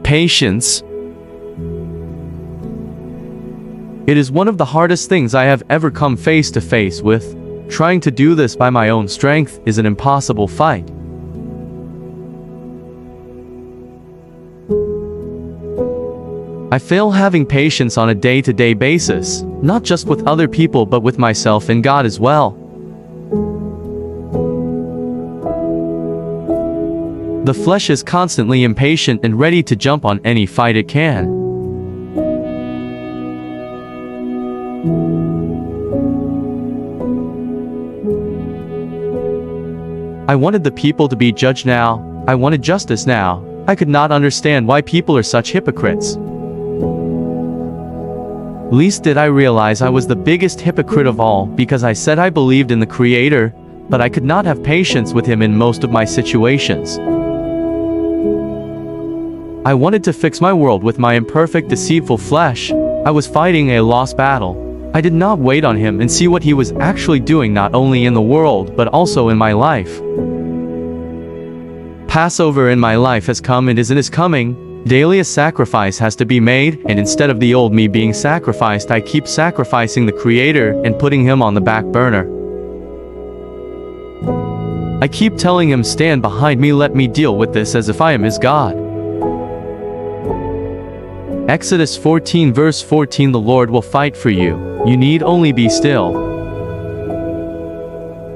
Patience. It is one of the hardest things I have ever come face to face with. Trying to do this by my own strength is an impossible fight. I fail having patience on a day-to-day basis, not just with other people but with myself and God as well. The flesh is constantly impatient and ready to jump on any fight it can. I wanted the people to be judged now. I wanted justice now. I could not understand why people are such hypocrites. Least did I realize I was the biggest hypocrite of all, because I said I believed in the Creator, but I could not have patience with Him in most of my situations. I wanted to fix my world with my imperfect, deceitful flesh. I was fighting a lost battle. I did not wait on Him and see what He was actually doing not only in the world but also in my life. Passover in my life has come and is coming. Daily a sacrifice has to be made, and instead of the old me being sacrificed, I keep sacrificing the Creator and putting Him on the back burner. I keep telling Him, stand behind me, let me deal with this as if I am His God. Exodus 14 verse 14, the Lord will fight for you. You need only be still.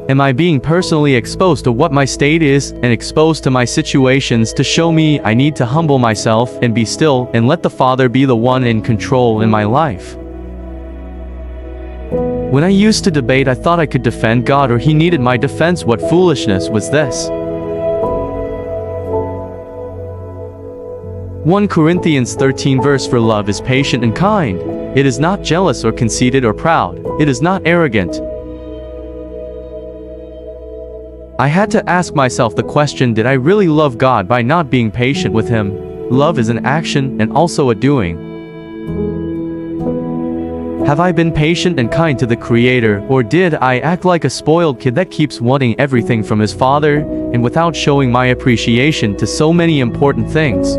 Am I being personally exposed to what my state is and exposed to my situations to show me I need to humble myself and be still and let the Father be the one in control in my life? When I used to debate, I thought I could defend God or He needed my defense. What foolishness was this? 1 Corinthians 13 verse, for love is patient and kind. It is not jealous or conceited or proud. It is not arrogant. I had to ask myself the question, did I really love God by not being patient with Him? Love is an action and also a doing. Have I been patient and kind to the Creator, or did I act like a spoiled kid that keeps wanting everything from his father, and without showing my appreciation to so many important things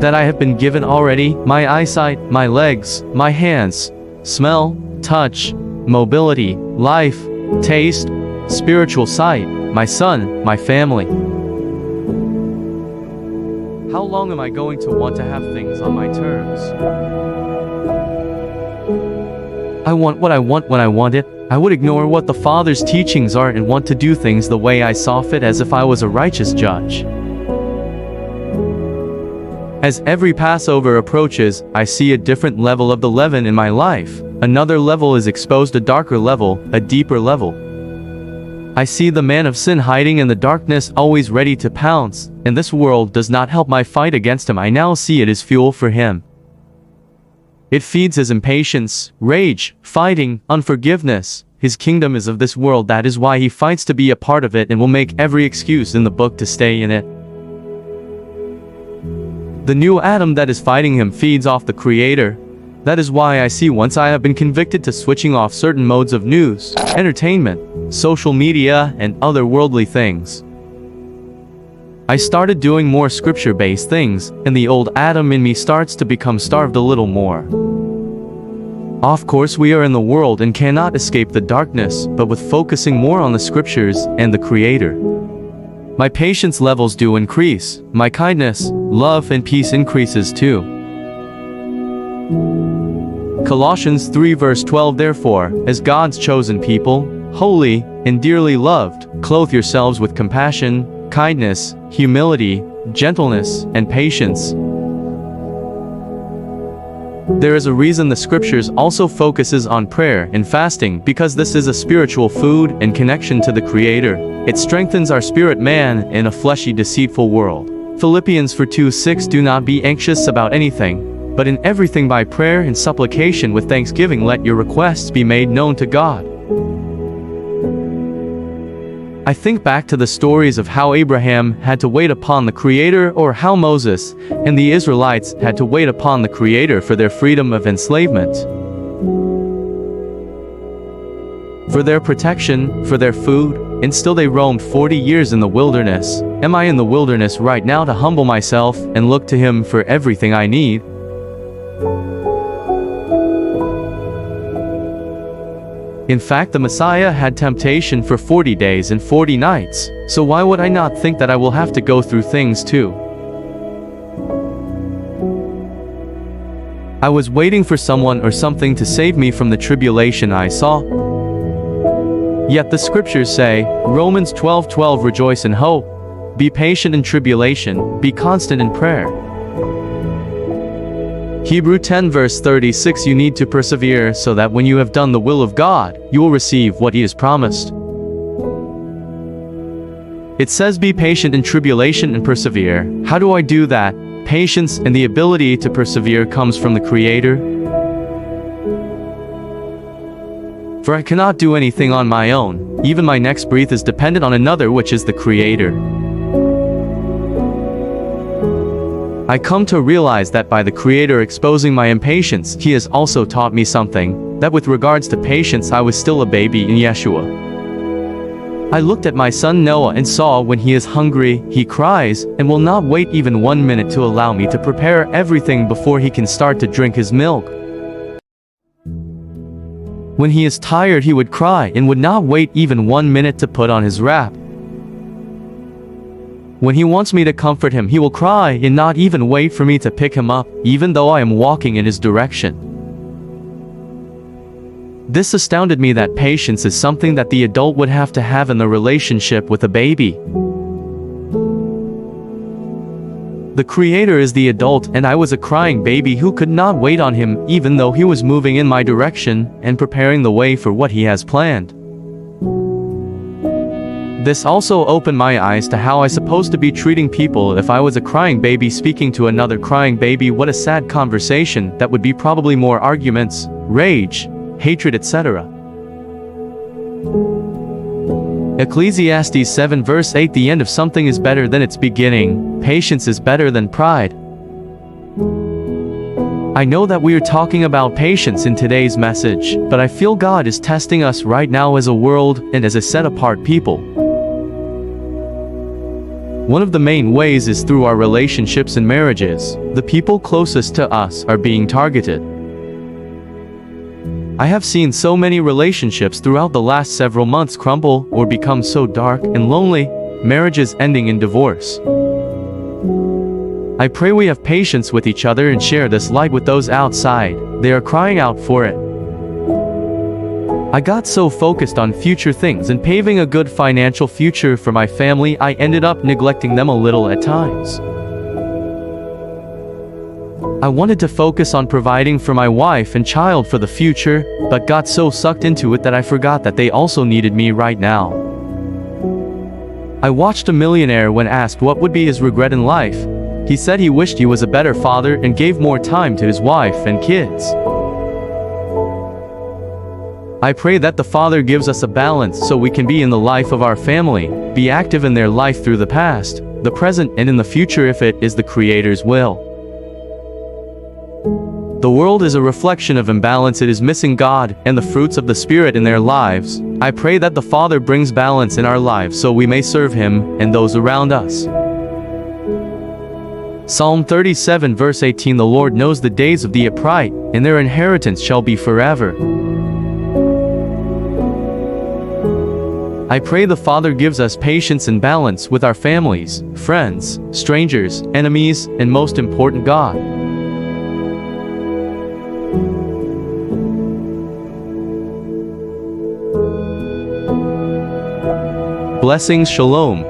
that I have been given already? My eyesight, my legs, my hands, smell, touch, mobility, life, taste, spiritual sight, my son, my family. How long am I going to want to have things on my terms? I want what I want when I want it. I would ignore what the Father's teachings are and want to do things the way I saw fit as if I was a righteous judge. As every Passover approaches, I see a different level of the leaven in my life. Another level is exposed, a darker level, a deeper level. I see the man of sin hiding in the darkness, always ready to pounce, and this world does not help my fight against him. I now see it as fuel for him. It feeds his impatience, rage, fighting, unforgiveness. His kingdom is of this world. That is why he fights to be a part of it and will make every excuse in the book to stay in it. The new Adam that is fighting him feeds off the Creator. That is why I see, once I have been convicted to switching off certain modes of news, entertainment, social media, and other worldly things. I started doing more scripture-based things, and the old Adam in me starts to become starved a little more. Of course, we are in the world and cannot escape the darkness, but with focusing more on the scriptures and the Creator, my patience levels do increase. My kindness, love, and peace increases too. Colossians 3 verse 12, therefore, as God's chosen people, holy and dearly loved, clothe yourselves with compassion, kindness, humility, gentleness, and patience. There is a reason the scriptures also focuses on prayer and fasting, because this is a spiritual food and connection to the Creator. It strengthens our spirit man in a fleshy, deceitful world. Philippians 4:2-6, do not be anxious about anything, but in everything by prayer and supplication with thanksgiving let your requests be made known to God. I think back to the stories of how Abraham had to wait upon the Creator, or how Moses and the Israelites had to wait upon the Creator for their freedom of enslavement, for their protection, for their food, and still they roamed 40 years in the wilderness. Am I in the wilderness right now to humble myself and look to Him for everything I need? In fact, the Messiah had temptation for 40 days and 40 nights, so why would I not think that I will have to go through things too? I was waiting for someone or something to save me from the tribulation I saw. Yet the scriptures say, Romans 12:12, rejoice in hope, be patient in tribulation, be constant in prayer. Hebrew 10 verse 36, you need to persevere so that when you have done the will of God, you will receive what He has promised. It says be patient in tribulation and persevere. How do I do that? Patience and the ability to persevere comes from the Creator. For I cannot do anything on my own, even my next breath is dependent on another, which is the Creator. I come to realize that by the Creator exposing my impatience, He has also taught me something, that with regards to patience I was still a baby in Yeshua. I looked at my son Noah and saw when he is hungry, he cries, and will not wait even 1 minute to allow me to prepare everything before he can start to drink his milk. When he is tired he would cry and would not wait even 1 minute to put on his wrap. When he wants me to comfort him, he will cry and not even wait for me to pick him up, even though I am walking in his direction. This astounded me that patience is something that the adult would have to have in the relationship with a baby. The Creator is the adult, and I was a crying baby who could not wait on Him, even though He was moving in my direction and preparing the way for what He has planned. This also opened my eyes to how I supposed to be treating people if I was a crying baby speaking to another crying baby. What a sad conversation that would be, probably more arguments, rage, hatred, etc. Ecclesiastes 7 verse 8, the end of something is better than its beginning, patience is better than pride. I know that we are talking about patience in today's message, but I feel God is testing us right now as a world and as a set-apart people. One of the main ways is through our relationships and marriages. The people closest to us are being targeted. I have seen so many relationships throughout the last several months crumble or become so dark and lonely, marriages ending in divorce. I pray we have patience with each other and share this light with those outside. They are crying out for it. I got so focused on future things and paving a good financial future for my family, I ended up neglecting them a little at times. I wanted to focus on providing for my wife and child for the future, but got so sucked into it that I forgot that they also needed me right now. I watched a millionaire when asked what would be his regret in life. He said he wished he was a better father and gave more time to his wife and kids. I pray that the Father gives us a balance so we can be in the life of our family, be active in their life through the past, the present, and in the future if it is the Creator's will. The world is a reflection of imbalance. It is missing God and the fruits of the Spirit in their lives. I pray that the Father brings balance in our lives so we may serve Him and those around us. Psalm 37 verse 18, the Lord knows the days of the upright, and their inheritance shall be forever. I pray the Father gives us patience and balance with our families, friends, strangers, enemies, and most important, God. Blessings, Shalom.